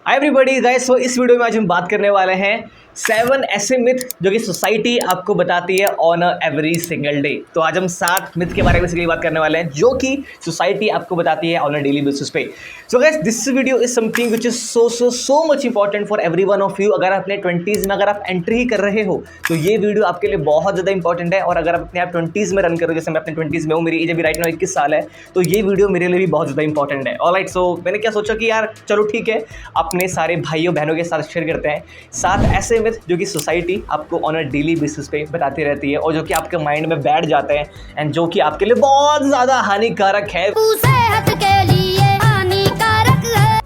Hi everybody guys, सो इस video में आज हम बात करने वाले हैं 7 ऐसे मिथ जो कि सोसाइटी आपको बताती है on a every single day. तो आज हम 7 मिथ के बारे में बेसिकली बात करने वाले हैं जो कि सोसाइटी आपको बताती है ऑन अ डेली बेसिस पे। सो guys, this video is something which is so much important for everyone of you. अगर आप अपने 20s में अगर आप एंट्री कर रहे हो तो ये वीडियो आपके लिए बहुत ज़्यादा इंपॉर्टेंट है। और अगर आप अपने आप 20s में रन करो, जैसे मैं अपने 20s में हूँ, मेरी एज अभी राइट नाउ 21 साल है, तो ये वीडियो मेरे लिए भी बहुत ज़्यादा इंपॉर्टेंट है। ऑलराइट, सो मैंने क्या सोचा कि यार चलो ठीक है, अपने सारे भाइयों बहनों के साथ शेयर करते हैं 7 ऐसे मिथ जो कि सोसाइटी आपको ऑन अ डेली बेसिस पे बताती रहती है और जो कि आपके माइंड में बैठ जाते हैं एंड जो कि आपके लिए बहुत ज़्यादा हानिकारक है। सेहत के लिए हानिकारक है।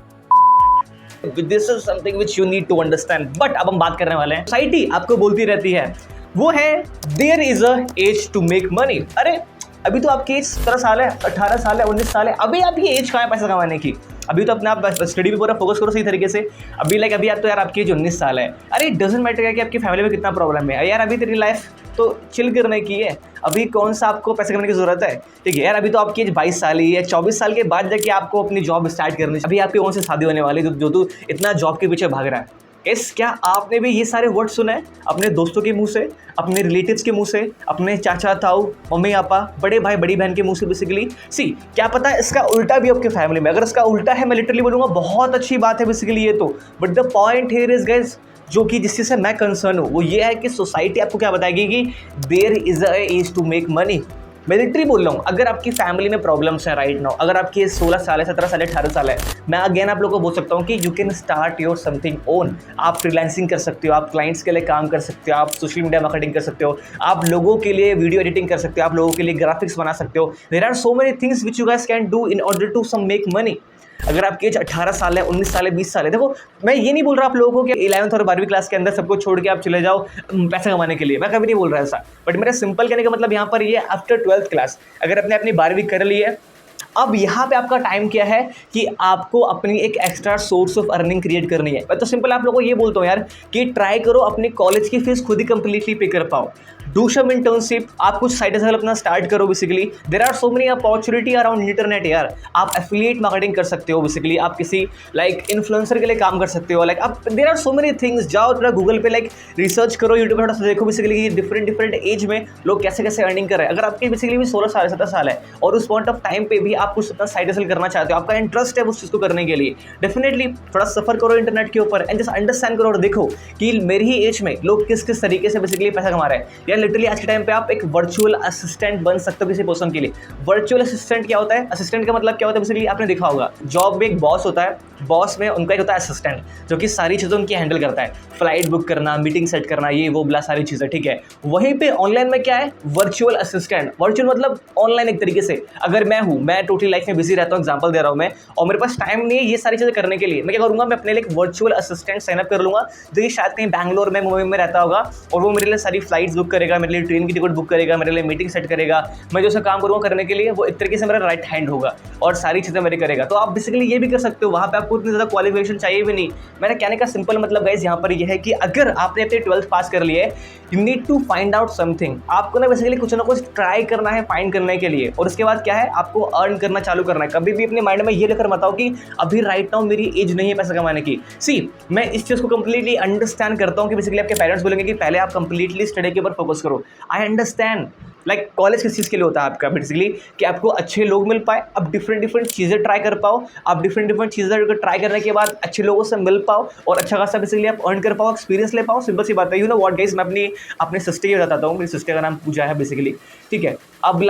This is something which you need to understand. But अब हम बात करने वाले हैं सोसाइटी आपको बोलती रहती है, वो है there is a age to make money. अरे अभी तो आपकी एज 17 साल है, 18 साल है, 19 साल है, अभी आपकी एज कहाँ है पैसा कमाने की? अभी तो अपने आप स्टडी पे पूरा फोकस करो सही तरीके से। अभी अभी आप तो यार आपकी एज 19 साल है। अरे इट डजंट मैटर कि आपकी फैमिली में कितना प्रॉब्लम है यार, अभी तेरी लाइफ तो चिल करने की है। अभी कौन सा आपको पैसे करने की जरूरत है? ठीक है यार, अभी तो आपकी एज 22 साल ही है। 24 साल के बाद जाके आपको अपनी जॉब स्टार्ट करनी है। अभी आपकी कौन सी शादी होने वाली जो तू इतना जॉब के पीछे भाग रहा है? क्या आपने भी ये सारे वर्ड सुना है अपने दोस्तों के मुंह से, अपने रिलेटिव्स के मुंह से, अपने चाचा ताऊ, मम्मी पापा, बड़े भाई बड़ी बहन के मुंह से? बेसिकली क्या पता इसका उल्टा भी आपके फैमिली में। अगर इसका उल्टा है, मैं लिटरली बोलूँगा बहुत अच्छी बात है बेसिकली ये तो। But the point here is guys, जो कि जिस चीज़ से मैं कंसर्न हूँ वो ये है कि सोसाइटी आपको क्या बताएगी कि there is a age to make money. मैं लिटरली बोल रहा हूँ, अगर आपकी फैमिली में प्रॉब्लम्स हैं राइट नाउ, अगर आपकी 16 साल है, 17 साल है, 18 साल है, मैं अगेन आप लोगों को बोल सकता हूँ कि you can start your something own. आप फ्रीलांसिंग कर सकते हो, आप क्लाइंट्स के लिए काम कर सकते हो, आप सोशल मीडिया मार्केटिंग कर सकते हो, आप लोगों के लिए वीडियो एडिटिंग कर सकते हो, आप लोगों के लिए ग्राफिक्स बना सकते हो। There are so many things which you guys can do in order to some make money. अगर आपकी एज 18 साल है, 19 साल है, 20 साल है, देखो मैं ये नहीं बोल रहा आप लोगों को कि 11th और 12वीं क्लास के अंदर सबको छोड़ के आप चले जाओ पैसा कमाने के लिए, मैं कभी नहीं बोल रहा ऐसा। बट मेरा सिंपल कहने का मतलब यहाँ पर ये आफ्टर 12th क्लास अगर आपने अपनी 12वीं कर ली है, अब यहाँ पे आपका टाइम क्या है कि आपको अपनी एक extra source of earning create करनी है। मैं तो सिंपल आप लोगों को ये बोलता हूँ यार कि ट्राई करो अपनी कॉलेज की फीस खुद ही कंप्लीटली पे कर पाओ। डू सम इंटर्नशिप, आप कुछ साइड हसल अपना स्टार्ट करो। Basically there are so many opportunity around internet यार। आप एफिलिएट मार्केटिंग कर सकते हो, बेसिकली आप किसी इन्फ्लुएंसर के लिए काम कर सकते हो। आप there are so many things. जाओ थोड़ा गूगल पे रिसर्च करो, यूट्यूब पे थोड़ा सा देखो बेसिकली डिफरेंट एज में लोग कैसे कैसे अर्निंग कर रहे हैं। अगर आपकी बेसिकली भी 16 साल 17 साल है और उस पॉइंट ऑफ टाइम पे भी आप कुछ अपना साइड हसल करना चाहते हो, आपका इंटरेस्ट है उस चीज़ को करने के लिए, डेफिनेटली थोड़ा सफर करो इंटरनेट के ऊपर एंड जस्ट अंडरस्टैंड करो और देखो कि मेरी ही एज में लोग किस किस तरीके से बेसिकली पैसा कमा रहे हैं। यार लिटरली आज के टाइम पे आप एक वर्चुअल असिस्टेंट बन सकते हो किसी पर्सन के लिए। वर्चुअल असिस्टेंट क्या होता है? असिस्टेंट का मतलब क्या होता है? बेसिकली आपने देखा होगा जॉब में एक बॉस होता है, बॉस में उनका एक होता है असिस्टेंट जो कि सारी चीज़ें उनकी हैंडल करता है, फ्लाइट बुक करना, मीटिंग सेट करना, ये वो बला सारी चीज़ें, ठीक है। वहीं पे ऑनलाइन में क्या है? Virtual assistant. वर्चुअल मतलब ऑनलाइन एक तरीके से। अगर मैं टोटली लाइफ में बिजी रहता हूँ, एग्जांपल दे रहा हूँ मैं, और मेरे पास टाइम नहीं है ये सारी चीज़ें करने के लिए, मैं क्या करूँगा? मैं अपने लिए एक वर्चुअल असिस्टेंट साइन अप कर लूँगा जो कि शायद कहीं बैंगलोर में, मुंबई में रहता होगा और वो मेरे लिए सारी फ्लाइट्स बुक करेगा, मेरे लिए ट्रेन की टिकट बुक करेगा, मेरे लिए मीटिंग सेट करेगा। मैं जो सा काम करूँगा करने के लिए वो एक तरीके से मेरा राइट हैंड होगा और सारी चीज़ें मेरे करेगा। तो आप बेसिकली ये भी कर सकते हो, वहाँ पे आपको इतनी ज़्यादा क्वालिफिकेशन चाहिए भी नहीं। मेरा कहने का सिंपल मतलब गाइस यहाँ पर ये है कि अगर आपने अपने 12th पास कर लिए, you need to find out something. आपको ना बेसिकली कुछ ना कुछ ट्राई करना है फाइंड करने के लिए, और उसके बाद क्या है? आपको अर्न करना चालू करना है। कभी भी अपने माइंड में ये लेकर मत आओ कि अभी राइट नाउ मेरी एज नहीं है पैसा कमाने की। मैं इस चीज़ को कंप्लीटली अंडरस्टैंड करता हूँ कि बेसिकली आपके पेरेंट्स बोलेंगे कि पहले आप कंप्लीटली स्टडी के ऊपर फोकस करो। आई अंडरस्टैंड कॉलेज किस चीज़ के लिए होता है आपका? बेसिकली कि आपको अच्छे लोग मिल पाए, आप डिफरेंट चीज़ें ट्राई कर पाओ, आप डिफरेंट चीज़ें ट्राई करने के बाद अच्छे लोगों से मिल पाओ और अच्छा खासा बेसिकली आप अर्न कर पाओ, एक्सपीरियंस ले पाओ। सिंपल सी बात है। यू नो व्हाट गाइस, मैं अपने सिस्टर की बताता हूँ। मेरी सिस्टर का नाम पूजा है बेसिकली, ठीक है। अब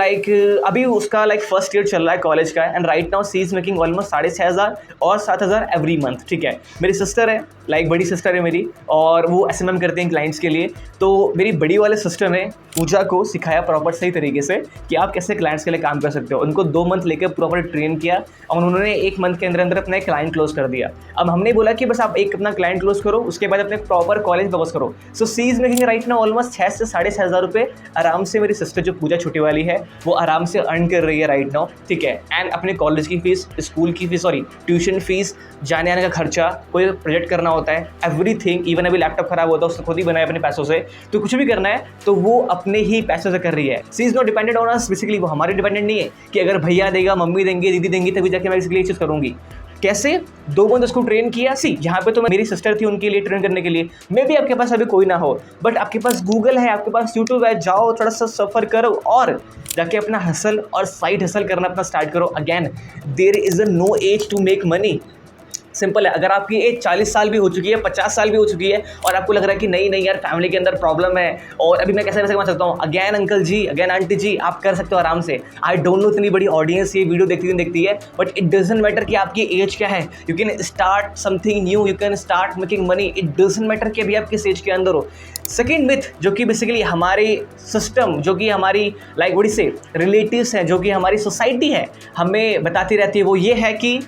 अभी उसका फर्स्ट ईयर चल रहा है कॉलेज का and right now see is making almost 6,500 और 7,000 एवरी मंथ, ठीक है। मेरी सिस्टर है, बड़ी सिस्टर है मेरी, और वो SMM करते हैं क्लाइंट्स के लिए। तो मेरी बड़ी वाले सिस्टर ने पूजा को सिखाया प्रॉपर सही तरीके से कि आप कैसे क्लाइंट्स के लिए काम कर सकते हो। उनको 2 मंथ लेकर प्रॉपर ट्रेन किया और उन्होंने 1 मंथ के अंदर अपना एक क्लाइंट क्लोज कर दिया। अब हमने बोला कि बस आप एक अपना क्लाइंट क्लोज करो, उसके बाद अपने प्रॉपर कॉलेज फोकस करो। So she is making right now almost 6 से 6,500 रुपये आराम से। मेरी सिस्टर जो पूजा छोटी वाली है वो आराम से अर्न कर रही है राइट नाउ, ठीक है। एंड अपने कॉलेज की फीस, स्कूल की फीस, ट्यूशन फीस, जाने आने का खर्चा, कोई प्रोजेक्ट करना होता है, एवरीथिंग। इवन अभी लैपटॉप खराब होता है उसको खुद ही बनाया अपने पैसों से। तो कुछ भी करना है तो वो अपने ही पैसों से कर रही है। She is not dependent on us. Basically वो हमारे डिपेंडेंट नहीं है कि अगर भैया देगा, मम्मी देंगे, दीदी देंगी तभी जाके मैं बेसिकली ये चीज़ करूँगी। कैसे 2 मंथ उसको ट्रेन किया। सी यहाँ पे तो मेरी सिस्टर थी उनके लिए ट्रेन करने के लिए, मे भी आपके पास अभी कोई ना हो, बट आपके पास गूगल है, आपके पास यूट्यूब है, जाओ थोड़ा सा सफ़र करो और जाके अपना हसल और साइड हसल करना अपना स्टार्ट करो। Again there is a no age to make money. Simple है, अगर आपकी एज 40 साल भी हो चुकी है, 50 साल भी हो चुकी है और आपको लग रहा है कि नहीं नहीं यार फैमिली के अंदर प्रॉब्लम है और अभी मैं कैसे कमा सकता हूँ, अगेन अंकल जी, अगेन आंटी जी, आप कर सकते हो आराम से। आई डोंट नो इतनी बड़ी ऑडियंस ये वीडियो देखती है, बट इट डजंट मैटर कि आपकी एज क्या है। You can start something new, you can start making money, it doesn't matter कि अभी आप किस एज के अंदर हो। सेकेंड मिथ जो कि बेसिकली हमारे सिस्टम, जो कि हमारी लाइक बड़ी से रिलेटिव्स हैं, जो कि हमारी सोसाइटी है हमें बताती रहती है, वो ये है कि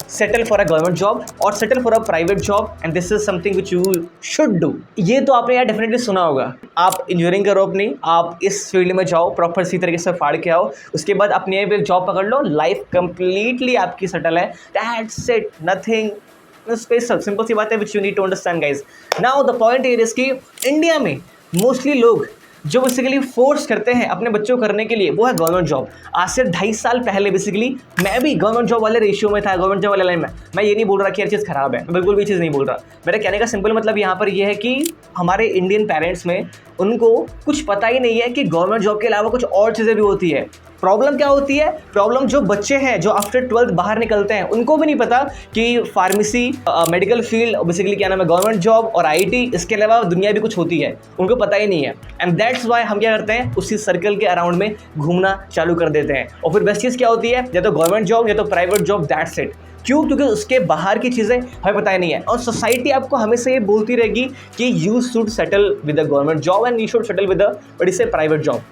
settle for a government job और settle for a private job and this is something which you should do. ये तो आपने यार डेफिनेटली सुना होगा। आप इंजीनियरिंग करो अपनी, आप इस फील्ड में जाओ, प्रॉपर सी तरीके से फाड़ के आओ, उसके बाद अपनी एक जॉब पकड़ लो, लाइफ कंप्लीटली आपकी सेटल है। That's it, nothing special, simple सी बात है which you need to understand guys. Now the point is कि इंडिया में मोस्टली लोग जो बेसिकली फोर्स करते हैं अपने बच्चों को करने के लिए वो है गवर्नमेंट जॉब। आज से 2.5 साल पहले बेसिकली मैं भी गवर्नमेंट जॉब वाले रेशियो में था, गवर्नमेंट जॉब वाले लाइन में। मैं ये नहीं बोल रहा कि हर चीज़ खराब है, मैं बिल्कुल भी चीज़ नहीं बोल रहा। मेरा कहने का सिंपल मतलब यहाँ पर यह है कि हमारे इंडियन पेरेंट्स में उनको कुछ पता ही नहीं है कि गवर्नमेंट जॉब के अलावा कुछ और चीज़ें भी होती है। प्रॉब्लम क्या होती है, प्रॉब्लम जो बच्चे हैं जो आफ्टर 12th बाहर निकलते हैं उनको भी नहीं पता कि फार्मेसी, मेडिकल फील्ड, बेसिकली क्या नाम है, गवर्नमेंट जॉब और आईटी, इसके अलावा दुनिया भी कुछ होती है, उनको पता ही नहीं है। एंड दैट्स वाई हम क्या करते हैं, उसी सर्कल के अराउंड में घूमना चालू कर देते हैं। और फिर बेस्ट चीज़ क्या होती है, या तो गवर्नमेंट जॉब या तो प्राइवेट जॉब, दैट्स इट। क्यों? क्योंकि उसके बाहर की चीज़ें हमें पता ही नहीं है और सोसाइटी आपको हमेशा ये बोलती रहेगी कि you should settle with a government job and you should settle with a but इससे प्राइवेट जॉब।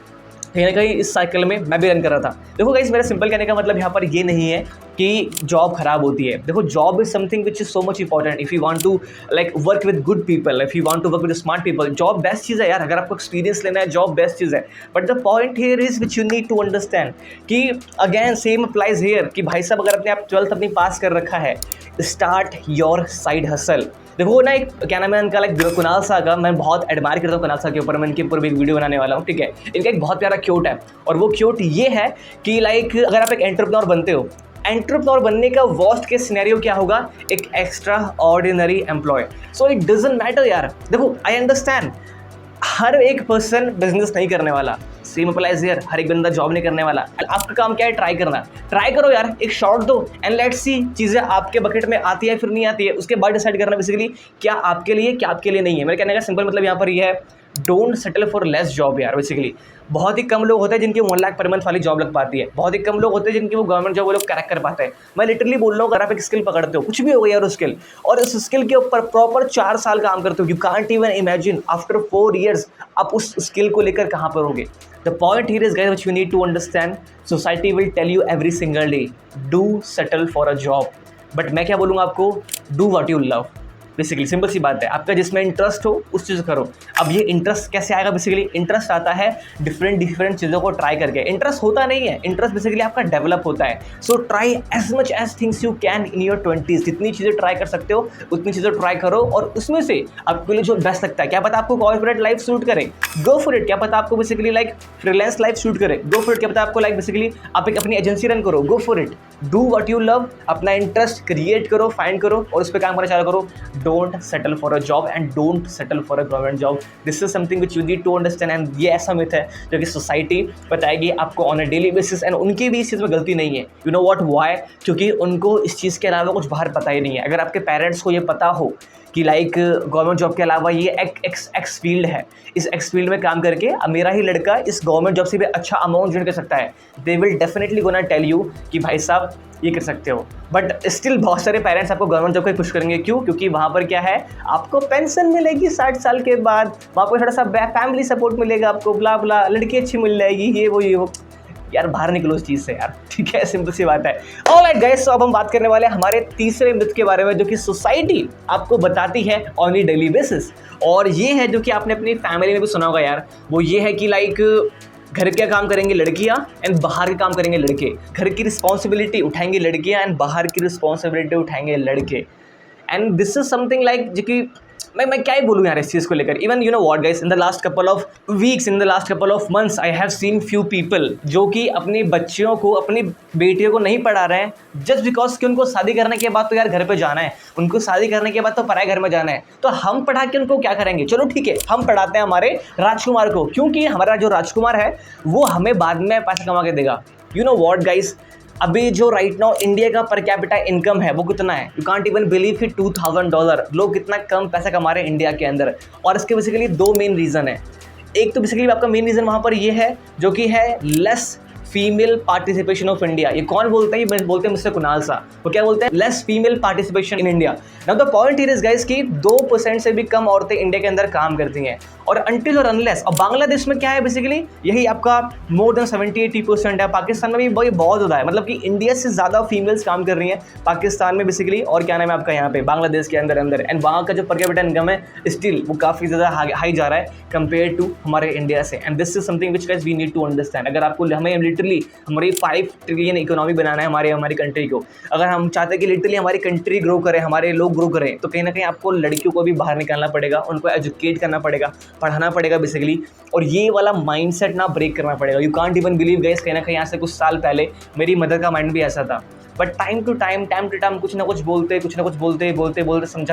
कहीं ना कहीं इस साइकिल में मैं भी रन कर रहा था। देखो गाइस, मेरा सिंपल कहने का मतलब यहाँ पर ये नहीं है कि जॉब खराब होती है। देखो, job is something which is so much important if you want to like work with good people, if you want to work with smart people, job best चीज़ है यार। अगर आपको एक्सपीरियंस लेना है, जॉब बेस्ट चीज़ है। But the point here is which you need to understand कि अगेन सेम अप्लाइज हियर कि भाई साहब अगर अपने आप 12th अपनी पास कर रखा है, स्टार्ट योर साइड हसल। देखो ना, एक क्या नाम है इनका, लाइक कुणाल सा का मैं बहुत एडमायर करता हूँ कुणाल सा के ऊपर, मैं इनके ऊपर भी एक वीडियो बनाने वाला हूँ, ठीक है। इनका एक बहुत प्यारा क्योट है और वो क्योट ये है कि लाइक अगर आप एक एंटरप्रेन्योर बनते हो, एंटरप्रेन्योर बनने का वर्स्ट केस सिनेरियो क्या होगा, एक extraordinary employ. So it doesn't matter यार। देखो, आई अंडरस्टैंड हर एक पर्सन बिजनेस नहीं करने वाला, सेम अप्लाइज हियर, हर एक बंदा जॉब नहीं करने वाला। आपका काम क्या है, ट्राई करना। ट्राई करो यार, एक शॉट दो एंड लेट्स सी चीज़ें आपके बकेट में आती है फिर नहीं आती है, उसके बाद डिसाइड करना बेसिकली क्या आपके लिए क्या आपके लिए नहीं है। मेरे कहने का सिंपल मतलब यहाँ पर ये है, don't settle for less job यार। बेसिकली बहुत ही कम लोग होते हैं जिनकी 1 लाख पर मंथ वाली जॉब लग पाती है, बहुत ही कम लोग होते हैं जिनकी वो गवर्नमेंट जॉब वो लोग क्रैक कर पाते हैं। मैं लिटरली बोल रहा हूँ, अगर आप एक स्किल पकड़ते हो, कुछ भी हो गया यार स्किल, और उस स्किल के ऊपर प्रॉपर 4 साल काम करते हो, you can't even imagine after 4 years आप उस स्किल को लेकर कहाँ पर होंगे। The point here is guys which you need to understand, society will tell you every single day, do settle for a job, but मैं क्या बोलूँगा आपको, do what you love। Basically simple सी बात है, आपका जिसमें इंटरेस्ट हो उस चीज़ करो। अब ये इंटरेस्ट कैसे आएगा, बेसिकली इंटरेस्ट आता है डिफरेंट चीज़ों को ट्राई करके। इंटरेस्ट होता नहीं है, इंटरेस्ट बेसिकली आपका डेवलप होता है। So try as much as things you can in your 20s, जितनी चीज़ें ट्राई कर सकते हो उतनी चीज़ें ट्राई करो और उसमें से आपके लिए जो बेस्ट लगता है, क्या पता आपको कॉर्पोरेट लाइफ सूट करे, गो फॉर इट। क्या पता आपको basically like freelance life suit करे, गो फॉर इट। क्या पता आपको लाइक बेसिकली आप एक अपनी एजेंसी रन करो, go for it. Do what you love, अपना इंटरेस्ट क्रिएट करो, फाइंड करो और उस पर काम करना चालू करो। Don't settle for a job and don't settle for a government job. This is something which you need to understand. And ये ऐसा मिथ है जो कि सोसाइटी बताएगी आपको on a daily basis, and उनकी भी इस चीज़ में गलती नहीं है। You know what, why? क्योंकि उनको इस चीज़ के अलावा कुछ बाहर पता ही नहीं है। अगर आपके पेरेंट्स को ये पता हो कि लाइक गवर्नमेंट जॉब के अलावा ये एक्स फील्ड है, इस एक्स फील्ड में काम करके मेरा ही लड़का इस गवर्नमेंट जॉब से भी अच्छा अमाउंट जनरेट कर सकता है, they will definitely gonna tell you कि भाई साहब ये कर सकते हो। बट स्टिल बहुत सारे पेरेंट्स आपको गवर्नमेंट जॉब को पुश करेंगे। क्यों? क्योंकि वहाँ पर क्या है, आपको पेंशन मिलेगी 60 साल के बाद, वहाँ पर थोड़ा सा फैमिली सपोर्ट मिलेगा आपको, ब्ला ब्ला, लड़की अच्छी मिल जाएगी, ये वो। यार बाहर निकलो इस चीज़ से यार, ठीक है, सिंपल सी बात है। ऑलराइट गाइस, तो अब हम बात करने वाले हैं हमारे तीसरे मिथ के बारे में जो कि सोसाइटी आपको बताती है ऑन ए डेली बेसिस। और ये है जो कि आपने अपनी फैमिली में भी सुना होगा यार, वो ये है कि लाइक घर के काम करेंगे लड़कियां एंड बाहर के काम करेंगे लड़के, घर की रिस्पॉन्सिबिलिटी उठाएंगे लड़कियां एंड बाहर की रिस्पॉन्सिबिलिटी उठाएंगे लड़के। And this is something like जो कि मैं क्या ही बोलूँ यार इस चीज़ को लेकर. Even you know what guys, in the last couple of weeks, in the last couple of months, I have seen few people जो कि अपनी बच्चियों को, अपनी बेटियों को नहीं पढ़ा रहे हैं जस्ट बिकॉज कि उनको शादी करने के बाद तो यार घर पे जाना है, उनको शादी करने के बाद तो पराए घर में जाना है. तो हम पढ़ा के उनको क्या करेंगे? चलो ठीक है, हम पढ़ाते हैं हमारे राजकुमार को, क्योंकि हमारा जो राजकुमार है वो हमें बाद में पैसा कमा के देगा. यू नो व्हाट गाइस, अभी जो राइट नाउ इंडिया का पर कैपिटा इनकम है वो कितना है? यू कांट इवन बिलीव कि $2,000. लोग कितना कम पैसा कमा रहे हैं इंडिया के अंदर. और इसके बेसिकली दो मेन रीज़न है. एक तो बेसिकली आपका मेन रीज़न वहाँ पर ये है जो कि है less female participation of India. ये कौन बोलते हैं? ये बोलते हैं मिस्टर कुणाल साहब. वो क्या बोलते हैं? Less female participation in India. Now the point here is guys कि 2% से भी कम औरतें इंडिया के अंदर काम करती हैं. और अनटिल और अनलेस, और बांग्लादेश में क्या है बेसिकली, यही आपका मोर देन 70-80% है. पाकिस्तान में भी वही बहुत ज़्यादा है, मतलब कि इंडिया से ज़्यादा फीमेल्स काम कर रही हैं पाकिस्तान में बेसिकली. और क्या नाम है आपका यहाँ पे बांग्लादेश के अंदर. एंड वहाँ का जो पर कैपिटा इनकम है स्टिल वो काफ़ी ज़्यादा हाई जा रहा है कंपेयर टू हमारे इंडिया से. And this is something which guys we need to understand. अगर आपको हमें लिटरली हमारी 5 ट्रिलियन इकोनॉमी बनाना है हमारी कंट्री को, अगर हम चाहते हैं कि लिटरली हमारी कंट्री ग्रो करे, हमारे लोग ग्रो करें, तो कहीं ना कहीं आपको लड़कियों को भी बाहर निकालना पड़ेगा, उनको एजुकेट करना पड़ेगा, पढ़ाना पड़ेगा बेसिकली. और ये वाला माइंडसेट ना ब्रेक करना पड़ेगा. You can't even believe guys, कहीं ना कहीं यहाँ से कुछ साल पहले मेरी मदर का माइंड भी ऐसा था. बट टाइम टू टाइम कुछ ना कुछ बोलते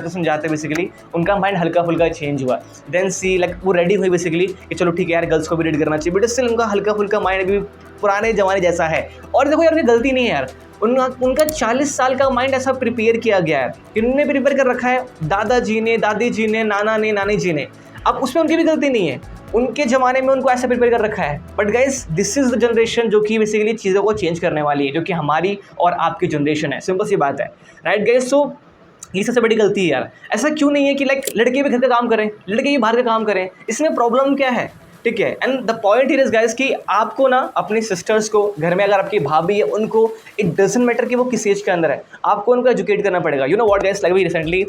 समझाते बेसिकली उनका माइंड हल्का फुल्का चेंज हुआ. देन सी लाइक वो रेडी हुई बेसिकली कि चलो ठीक है यार गर्ल्स को भी रीड करना चाहिए. बट स्टिल उनका हल्का फुल्का माइंड अभी पुराने ज़माने जैसा है. और देखो यार, उनकी गलती नहीं है यार, उनका 40 साल का माइंड ऐसा प्रिपेयर किया गया है कि उन्होंने प्रिपेयर कर रखा है दादाजी ने, दादी जी ने, नाना ने, नानी जी ने. अब उसमें उनकी भी गलती नहीं है, उनके ज़माने में उनको ऐसा प्रिपेयर कर रखा है. But guys, this is the generation जो कि बेसिकली चीज़ों को चेंज करने वाली है, जो कि हमारी और आपकी जनरेशन है. सिंपल सी बात है, राइट गाइस. सो ये सबसे बड़ी गलती है यार. ऐसा क्यों नहीं है कि लाइक लड़के भी घर का काम करें, लड़के भी बाहर का काम करें? इसमें प्रॉब्लम क्या है? ठीक है. And the point here is guys कि आपको ना अपनी सिस्टर्स को घर में, अगर आपकी भाभी है, उनको इट डजंट मैटर कि वो किस एज के अंदर है, आपको उनको एजुकेट करना पड़ेगा. You know what guys, like अभी रिसेंटली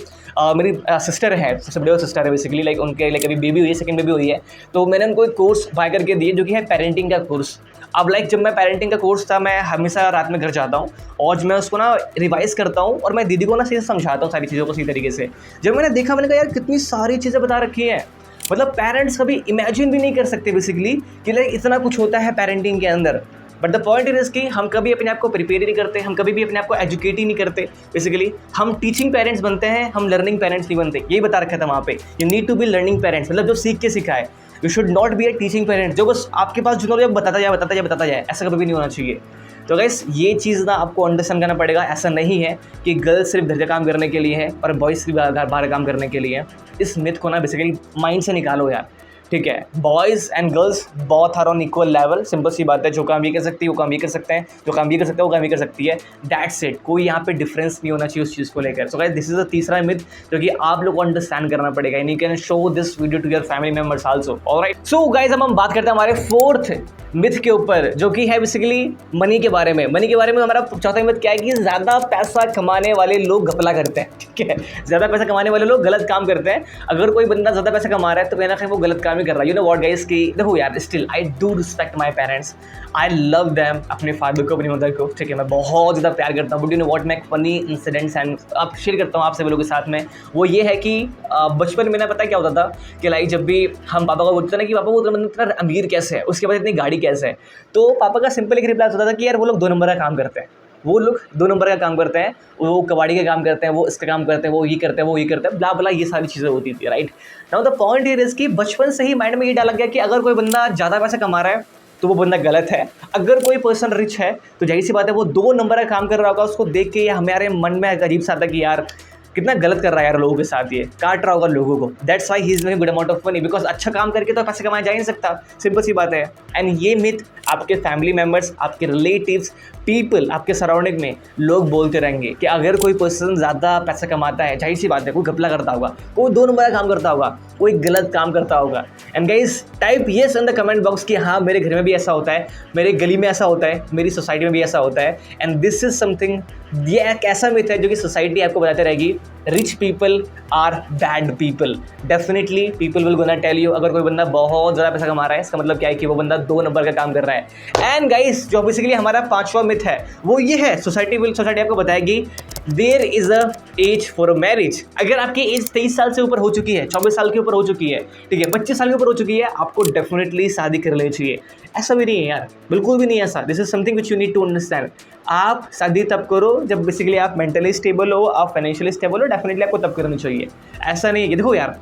मेरी सिस्टर है, सबसे बड़ी सिस्टर है बेसिकली, लाइक उनके लाइक अभी बेबी हुई है, सेकंड बेबी हुई है. तो मैंने उनको एक कोर्स बाय करके दिए जो कि है पेरेंटिंग का कोर्स. अब लाइक जब मैं पेरेंटिंग का कोर्स था, मैं हमेशा रात में घर जाता हूँ और मैं उसको ना रिवाइज करता हूँ और मैं दीदी को ना सही से समझाता हूँ सारी चीज़ों को सही तरीके से. जब मैंने देखा, मैंने कहा यार कितनी सारी चीज़ें बता रखी हैं, मतलब पेरेंट्स कभी इमेजिन भी नहीं कर सकते बेसिकली कि लाइक इतना कुछ होता है पेरेंटिंग के अंदर. बट द पॉइंट इज कि हम कभी अपने आप को प्रिपेयर नहीं करते, हम कभी भी अपने आप को एजुकेट ही नहीं करते बेसिकली. हम टीचिंग पेरेंट्स बनते हैं, हम लर्निंग पेरेंट्स नहीं बनते. यही बता रखा था वहाँ पे, you need to be learning parents, मतलब जो सीख के सिखाए. You should not be a teaching parents जो बस आपके पास जो बताता जाए. ऐसा कभी भी नहीं होना चाहिए. तो गाइस, ये चीज़ ना आपको अंडरस्टैंड करना पड़ेगा. ऐसा नहीं है कि गर्ल्स सिर्फ घर का काम करने के लिए है और बॉयज़ सिर्फ बाहर काम करने के लिए है. इस मिथ को ना बेसिकली माइंड से निकालो यार. ठीक है, boys and girls both are on equal level. Simple सी बात है, जो काम ये कर सकती है वो काम ये कर सकते हैं, जो काम ये कर सकते हैं वो काम ये कर सकती है. That's it. कोई यहाँ पे डिफरेंस नहीं होना चाहिए उस चीज़ को लेकर. So guys, this is the तीसरा मिथ जो कि आप लोग को अंडरस्टैंड करना पड़ेगा. And you can show this video to your family members also. Alright. So guys, अब हम बात करते हैं हमारे फोर्थ मिथ के ऊपर जो कि है बेसिकली मनी के बारे में. मनी के बारे में हमारा चौथा मिथ क्या है कि ज़्यादा पैसा कमाने वाले लोग घपला करते हैं. ठीक है, ज़्यादा पैसा कमाने वाले लोग गलत काम करते हैं. अगर कोई बंदा ज़्यादा पैसा कमा रहा है तो कहीं ना कहीं वो गलत काम ही कर रहा है. यू नो व्हाट गाइस, कि देखो यार, still I do respect my parents, I love them, अपने फादर को, अपनी मदर को. ठीक है, मैं बहुत ज़्यादा प्यार करता हूँ. बट यू नो व्हाट, मैं एक फनी इंसिडेंट्स एंड आप शेयर करता हूँ आप सभी लोगों के साथ में. वो ये है कि बचपन में ना पता क्या होता था कि लाइक जब भी हम पापा को बोलते थे ना कि पापा वो इतना अमीर कैसे है, उसके बाद इतनी गाड़ी कैसे है, तो पापा का सिंपल एक रिप्लाई होता था कि यार वो लोग 2 नंबर का काम करते हैं. वो कबाड़ी का काम करते हैं, वो इसका काम करते हैं, वो ये करते हैं, ब्ला ब्ला, ये सारी चीज़ें होती थी. Right now the point here is कि बचपन से ही माइंड में ये डाला गया कि अगर कोई बंदा ज़्यादा पैसा कमा रहा है तो वो बंदा गलत है. अगर कोई पर्सन रिच है तो जाहिर सी बात है वो 2 नंबर का काम कर रहा होगा. उसको देख के हमारे मन में अजीब सा आता कि यार कितना गलत कर रहा है यार लोगों के साथ, ये काट रहा होगा लोगों को. That's why he is making good amount of money, because अच्छा काम करके तो पैसे कमाया जा ही नहीं सकता. सिंपल सी बात है. एंड ये मिथ आपके फैमिली मेम्बर्स, आपके रिलेटिव्स, पीपल, आपके सराउंडिंग में लोग बोलते रहेंगे कि अगर कोई पर्सन ज़्यादा पैसा कमाता है, जाहिर सी बात है कोई घपला करता होगा, कोई 2 नंबर का काम करता होगा, कोई गलत काम करता होगा. And guys, type yes in the comment box कि हाँ मेरे घर में भी ऐसा होता है, मेरे गली में ऐसा होता है, मेरी सोसाइटी में भी ऐसा होता है. एंड दिस इज समथिंग, ये एक ऐसा मिथ है जो कि सोसाइटी आपको बताते रहेगी rich people are bad people. Definitely people will gonna tell you अगर कोई बंदा बहुत ज़्यादा पैसा कमा रहा है, इसका मतलब क्या है कि वो बंदा 2 नंबर का काम कर रहा है. एंड गाइस, जो बेसिकली हमारा 5वां मिथ है वो ये है, सोसाइटी आपको बताएगी there is a age for a marriage. अगर आपकी एज 23 साल से ऊपर हो चुकी है, 24 साल के ऊपर हो चुकी है, ठीक है, 25 साल के ऊपर हो चुकी है, आपको डेफिनेटली शादी कर लेनी चाहिए। ऐसा भी नहीं है यार, बिल्कुल भी नहीं है ऐसा। This is something which you need to understand. आप शादी तब करो जब बेसिकली आप मेंटली स्टेबल हो, आप फाइनेंशियली स्टेबल हो, डेफिनेटली आपको तब करनी चाहिए। ऐसा नहीं है। देखो यार,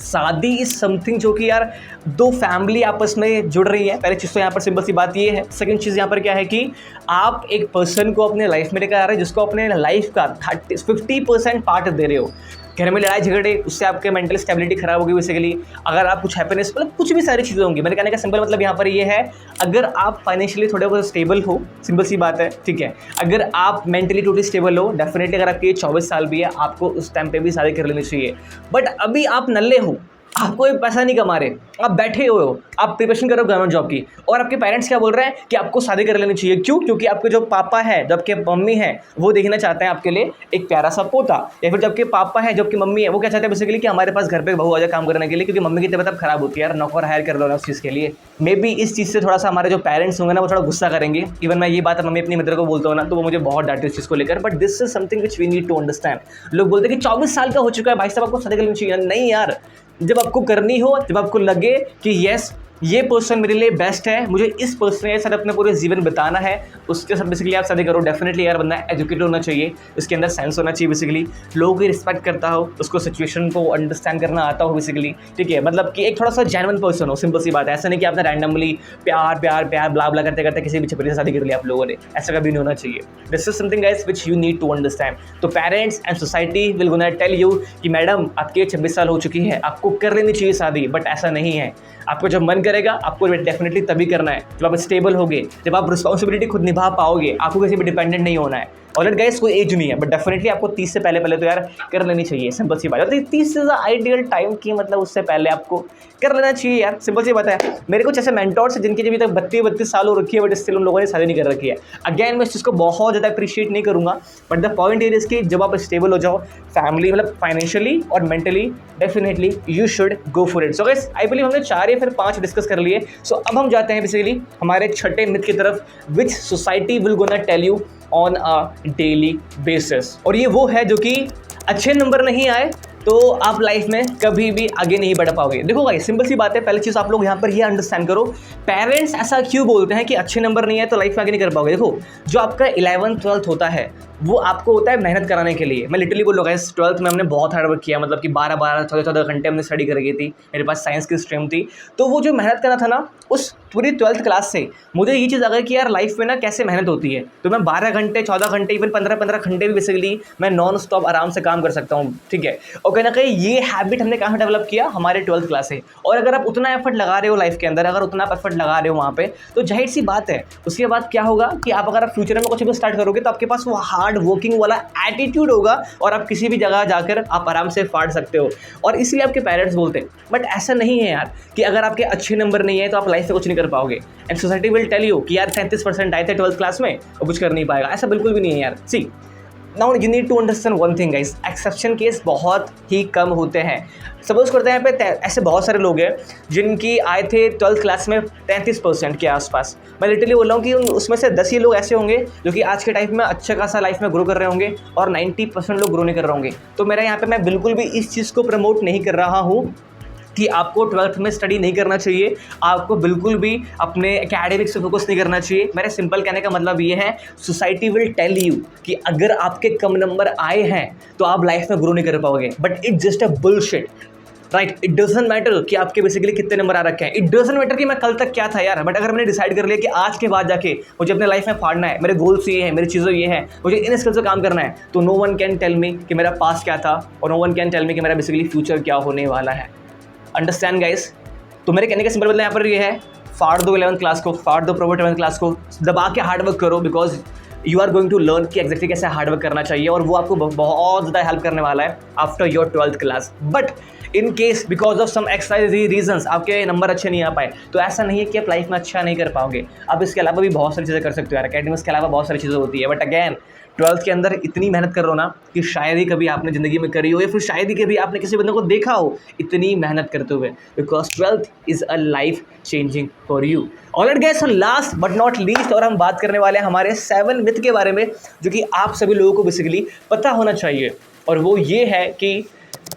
शादी इज समथिंग जो कि यार दो फैमिली आपस में जुड़ रही है। पहले चीज़ तो यहाँ पर सिंपल सी बात ये है। सेकंड चीज़ यहाँ पर क्या है कि आप एक पर्सन को अपने लाइफ में लेकर आ रहे हैं जिसको अपने लाइफ का 50% पार्ट दे रहे हो। घर में लड़ाई झगड़े, उससे आपके मेंटल स्टेबिलिटी खराब होगी बेसिकली। अगर आप कुछ हैप्पीनेस, मतलब कुछ भी सारी चीज़ें होंगी। मैंने कहने का सिंपल मतलब यहाँ पर ये है, अगर आप फाइनेंशियली थोड़े बहुत स्टेबल हो, सिंपल सी बात है, ठीक है, अगर आप मेंटली टोटली स्टेबल हो, डेफिनेटली अगर आपकी 24 साल भी है, आपको उस टाइम पे भी शादी कर लेनी चाहिए। बट अभी आप नल्ले हो, आप कोई पैसा नहीं कमा रहे, आप बैठे हुए हो, आप प्रिपरेशन कर रहे हो गवर्नमेंट जॉब की, और आपके पेरेंट्स क्या बोल रहे हैं कि आपको शादी कर लेनी चाहिए। क्यों? क्योंकि आपके जो पापा है, जब के मम्मी है, वो देखना चाहते हैं आपके लिए एक प्यारा सा पोता। या फिर जब के पापा है, जब की मम्मी है, वो क्या चाहते हैं बेसिकली कि हमारे पास घर पे बहू आ जाए काम करने के लिए, क्योंकि मम्मी की तबीयत अब खराब होती है यार, नौकर हायर कर लो ना उस चीज़ के लिए। मे बी इस चीज़ से थोड़ा सा हमारे जो पेरेंट्स होंगे ना, वो थोड़ा गुस्सा करेंगे। इवन मैं ये बात मम्मी अपनी मित्र को बोलता हूँ ना, तो वो मुझे बहुत डांटती है इस चीज़ को लेकर। But this is something which we need to understand. लोग बोलते हैं कि 24 साल का हो चुका है भाई साहब, आपको शादी कर लेनी चाहिए। नहीं यार, जब आपको करनी हो, जब आपको लगे कि यस ये पर्सन मेरे लिए बेस्ट है, मुझे इस पर्सन के साथ अपना पूरे जीवन बिताना है, उसके साथ बेसिकली आप शादी करो। डेफिनेटली यार बंदा एजुकेटेड होना चाहिए, उसके अंदर सेंस होना चाहिए बेसिकली, लोगों की रिस्पेक्ट करता हो, उसको सिचुएशन को अंडरस्टैंड करना आता हो बेसिकली, ठीक है, मतलब कि एक थोड़ा सा जेन्युइन पर्सन हो। सिंपल सी बात है। ऐसा नहीं कि आपने रैंडमली प्यार प्यार प्यार ब्ला ब्ला करते करते किसी भी छपरी से शादी कर लिया आप लोगों ने, ऐसा कभी नहीं होना चाहिए। This is something guys which you need to understand. तो parents and society will gonna tell you कि मैडम आपकी 26 साल हो चुकी है, आपको कर लेनी चाहिए शादी। बट ऐसा नहीं है। आपको जब मन करेगा, आपको डेफिनेटली तभी करना है जब आप स्टेबल होगे, जब आप रिस्पॉन्सिबिलिटी खुद निभा पाओगे, आपको किसी पर डिपेंडेंट नहीं होना है। ऑलरेडी गाइस कोई एज नहीं है, बट डेफिनेटली आपको 30 से पहले तो यार कर लेनी चाहिए। सिंपल सी बात है। 30 इज द आइडियल टाइम की, मतलब उससे पहले आपको कर लेना चाहिए यार। सिंपल सी बात है। मेरे कुछ ऐसे मेंटोर्स हैं जिनकी अभी तक 32 साल हो रखी है, बट स्टिल उन लोगों ने शादी नहीं कर रखी है। अगेन मैं इस चीज़ को बहुत ज़्यादा अप्रिशिएट नहीं करूँगा, बट द पॉइंट इज कि जब आप स्टेबल हो जाओ फैमिली, मतलब फाइनेंशियली और mentally, definitely you should go for it. So guys I believe हमने 4 या फिर 5 डिस्कस कर लिए। सो अब हम जाते हैं बेसिकली हमारे छठे मिथ की तरफ, which society will gonna tell you on a daily basis. और ये वो है जो कि अच्छे नंबर नहीं आए तो आप लाइफ में कभी भी आगे नहीं बढ़ पाओगे। देखो भाई सिंपल सी बात है। पहली चीज़ आप लोग यहाँ पर ये अंडरस्टैंड करो, पेरेंट्स ऐसा क्यों बोलते हैं कि अच्छे नंबर नहीं है तो लाइफ में आगे नहीं कर पाओगे। देखो जो आपका 11th 12th होता है वो आपको होता है मेहनत कराने के लिए। मैं लिटरली बोल रहा हूँ 12th में हमने बहुत हार्ड वर्क किया, मतलब कि 12-12 14-14 घंटे हमने स्टडी कर गई थी। मेरे पास साइंस की स्ट्रीम थी, तो वो जो मेहनत करना था ना, उस पूरी 12th क्लास से मुझे ये चीज़ आ गई कि यार लाइफ में ना कैसे मेहनत होती है। तो मैं 12 घंटे 14 घंटे इवन 15-15 घंटे भी बेसिकली मैं नॉन स्टॉप आराम से काम कर सकता हूँ, ठीक है। और कहीं ना कहीं ये हैबिट हमने कहाँ डेवलप किया, हमारे 12th क्लास से। और अगर आप उतना एफर्ट लगा रहे हो लाइफ के अंदर, अगर उतना एफर्ट लगा रहे हो वहाँ पे, तो जाहिर सी बात है उसके बाद क्या होगा कि आप अगर आप फ्यूचर में कुछ भी स्टार्ट करोगे तो आपके पास वो हार्ड वर्किंग वाला एटीट्यूड होगा और आप किसी भी जगह जाकर आप आराम से फाड़ सकते हो। और इसलिए आपके पेरेंट्स बोलते हैं। बट ऐसा नहीं है यार कि अगर आपके अच्छे नंबर नहीं है तो आप लाइफ में कुछ नहीं कर पाओगे। And society will tell you कि यार 37% आए थे 12th क्लास में और कुछ कर नहीं पाएगा। ऐसा बिल्कुल भी नहीं है यार। See now you need to understand one thing guys, exception case बहुत ही कम होते हैं। सपोज करते हैं यहाँ पे ऐसे बहुत सारे लोग हैं जिनकी आए थे 12th क्लास में 33% के आसपास। मैं लिटरली बोल रहा हूँ कि उसमें से 10 ही लोग ऐसे होंगे जो कि आज के टाइम में अच्छा खासा लाइफ में ग्रो कर रहे होंगे और 90% लोग ग्रो नहीं कर रहे होंगे। तो मेरा यहाँ पे मैं बिल्कुल भी इस चीज़ को प्रमोट नहीं कर रहा हूँ कि आपको 12th में स्टडी नहीं करना चाहिए, आपको बिल्कुल भी अपने एकेडमिक्स पे फोकस नहीं करना चाहिए। मेरा सिंपल कहने का मतलब ये है, सोसाइटी विल टेल यू कि अगर आपके कम नंबर आए हैं तो आप लाइफ में ग्रो नहीं कर पाओगे। But it just a bullshit, right. It doesn't matter कि आपके बेसिकली कितने नंबर आ रखे हैं। इट डजंट मैटर कि मैं कल तक क्या था यार। बट अगर मैंने डिसाइड कर लिया कि आज के बाद जाके मुझे अपने लाइफ में फाड़ना है, मेरे गोल्स ये हैं, मेरी चीज़ें ये हैं, मुझे इन स्किल्स से काम करना है, तो no one can tell me कि मेरा पास्ट क्या था और no one can tell me कि मेरा बेसिकली फ्यूचर क्या होने वाला है। Understand guys. तो मेरे कहने का सिंपल मतलब यहाँ पर ये है, फाड़ दो 11th क्लास को, फाड़ दो प्रॉपर 11th क्लास को, दबा के हार्ड वर्क करो, because you are going to learn कि एक्जैक्टली कैसे हार्ड वर्क करना चाहिए और वो आपको बहुत ज़्यादा हेल्प करने वाला है after your 12th class. But in case because of some exercise reasons आपके नंबर अच्छे नहीं आ पाए, तो ऐसा नहीं है कि आप लाइफ में अच्छा नहीं कर पाओगे। आप इसके अलावा भी बहुत सारी चीज़ें कर सकते हो यार। एकेडमिक्स के अलावा बहुत सारी चीज़ें होती है। बट अगैन 12th के अंदर इतनी मेहनत कर रहे हो ना कि शायद ही कभी आपने ज़िंदगी में करी हो या फिर शायद ही कभी आपने किसी बंदे को देखा हो इतनी मेहनत करते हुए, because 12th is a life changing for you. Alright guys, last but not least, और हम बात करने वाले हैं हमारे 7 मिथ के बारे में जो कि आप सभी लोगों को बेसिकली पता होना चाहिए, और वो ये है कि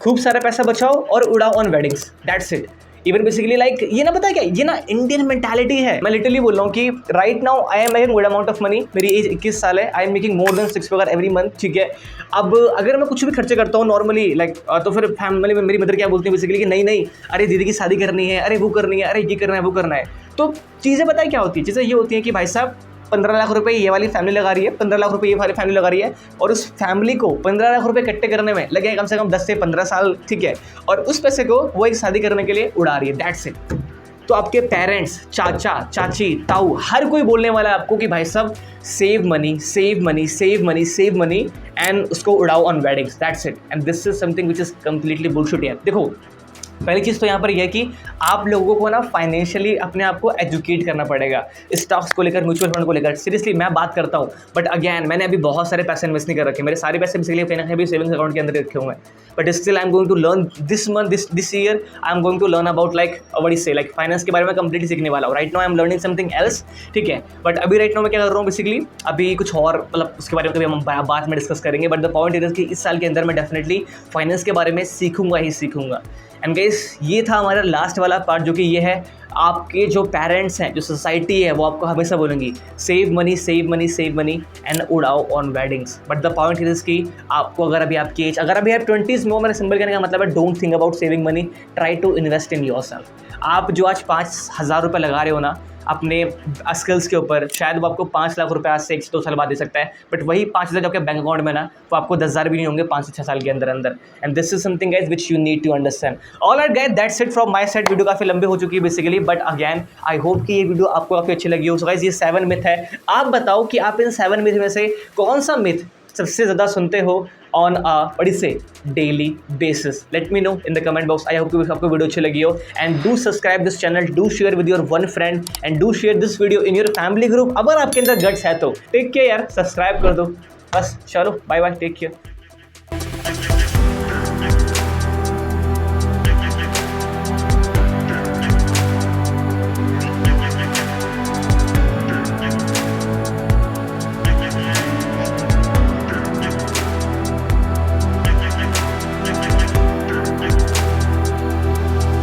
खूब सारा पैसा बचाओ और उड़ाओ on weddings, that's it. Even basically like ये ना, पता है क्या, ये ना इंडियन मेंटालिटी है। मैं लिटरली बोल रहा हूँ कि right now I am making good amount of money, मेरी एज 21 साल है, I am making more than 6 figure every month, ठीक है। अब अगर मैं कुछ भी खर्चे करता हूँ नॉर्मली लाइक, तो फिर फैमिली में मेरी मदर क्या बोलती है बेसिकली कि नहीं अरे दीदी की शादी करनी है, अरे वो करनी है, अरे ये करना है, वो करना है। तो चीज़ें पता है क्या होती है, चीज़ें ये होती हैं कि भाई साहब 15 लाख रुपए ये वाली फैमिली लगा रही है, 15 लाख रुपए ये वाली फैमिली लगा रही है, और उस फैमिली को 15 लाख रुपए इकट्ठे करने में लगे कम से कम 10 से 15 साल, ठीक है। और उस पैसे को वो एक शादी करने के लिए उड़ा रही है, दैट्स इट। तो आपके पेरेंट्स, चाचा चाची, ताऊ, हर कोई बोलने वाला है आपको कि भाई साहब save money, save money, save money, save money, and उसको उड़ाओ on weddings, that's it. And this is something which is completely bullshit यार। देखो, पहली चीज़ तो यहाँ पर यह है कि आप लोगों को ना फाइनेंशियली अपने आप को एजुकेट करना पड़ेगा, स्टॉक्स को लेकर, म्यूचुअल फंड को लेकर। सीरियसली मैं बात करता हूँ, बट अगेन मैंने अभी बहुत सारे पैसे इन्वेस्ट नहीं कर रखे, मेरे सारे पैसे बेसिकली कहीं ना कहीं सेविंग्स अकाउंट के अंदर रखे हुए हैं। But still I am going to learn this month, this year I am going to learn about like what is say like finance के बारे में कंप्लीटली सीखने वाला हूँ। Right now I am learning something else, ठीक है। But अभी right now मैं क्या कर रहा हूँ बेसिकली, अभी कुछ और मतलब उसके बारे में कभी हम बाद में डिस्कस करेंगे। बट द पॉइंट इज कि इस साल के अंदर मैं डेफिनेटली फाइनेंस के बारे में सीखूंगा ही सीखूंगा। एंड गाइस, ये था हमारा लास्ट वाला पार्ट, जो कि ये है आपके जो पेरेंट्स हैं, जो सोसाइटी है, वो आपको हमेशा बोलेंगी save money, save money, save money and उड़ाओ on weddings. But the point is कि आपको अगर अभी आपकी एज, अगर अभी आप 20s में हो, मेरा सिंपल कहने का मतलब है don't think about saving money, try to invest in yourself. आप जो आज 5,000 रुपये लगा रहे हो ना अपने स्किल्स के ऊपर, शायद वो आपको 5 लाख रुपए आज से 1-2 साल बाद दे सकता है, बट वही 5,000 जो आपके बैंक अकाउंट में ना, वो आपको 10,000 भी नहीं होंगे 5 से 6 साल के अंदर। And this is something guys which you need to understand. Alright guys, that's it from my side. Video काफी लंबी हो चुकी है basically, but again I hope कि ये वीडियो आपको काफी अच्छी लगी हो। सो गाइस, ये 7 मिथ है। आप बताओ कि आप इन 7 मिथ में से कौन सा मिथ सबसे ज़्यादा सुनते हो ऑन बड़ी से daily basis. Let me know in the comment box. I hope कि आपको वीडियो अच्छी लगी हो, and do subscribe this channel, do share with your one friend, and do share this video in your family group. अगर आपके अंदर guts है तो टेक केयर यार, सब्सक्राइब कर दो बस। चलो बाय बाय, टेक केयर।